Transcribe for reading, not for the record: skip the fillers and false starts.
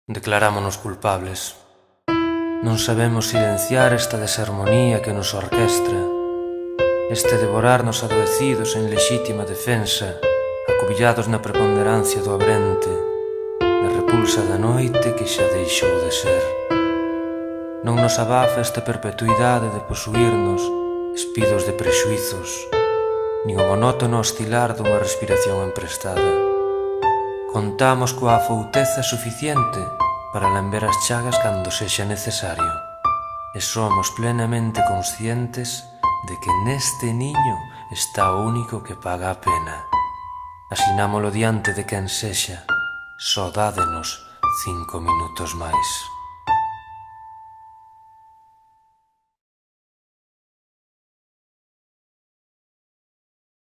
Declarámonos culpables. Non sabemos silenciar esta desarmonía que nos orquestra, este devorarnos adoecidos en lexítima defensa, acubillados na preponderancia do abrente, da repulsa da noite que xa deixou de ser. Non nos abafa esta perpetuidade de posuirnos, espidos de prexuizos, nin o monótono oscilar dunha respiración emprestada. Contamos coa afouteza suficiente para lamber as chagas cando sexa necesario, e somos plenamente conscientes de que neste niño está o único que paga a pena. Asinámolo diante de quen sexa, só dádenos 5 minutos máis.